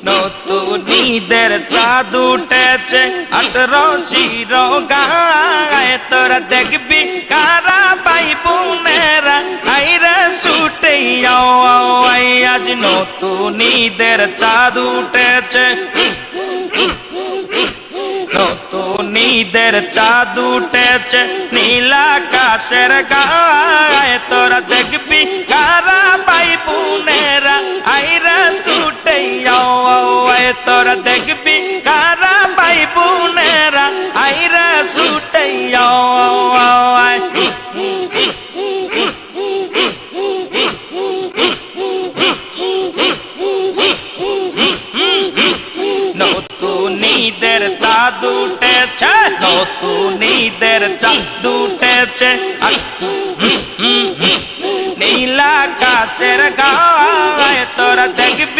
নতুন ঈদের চাঁদ উঠেছে 18 গায়ে তোরা দেখবি কারা ভাই বোনেরা আইরে ছুটে আয় আজ নতুন ঈদের চাঁদ উঠেছে নতুন ঈদের চাঁদ উঠেছে নীল আকাশের গায়ে তোরা দেখবি কারা ভাই বোনেরা আইরে ছুটে আয় তোরা দেখবি কারা ভাই বোনেরা আইরে ছুটে আয় নতুন ঈদের চাঁদ উঠেছে নতুন ঈদের চাঁদ উঠেছে নীল আকাশের গায়ে তোরা দেখবি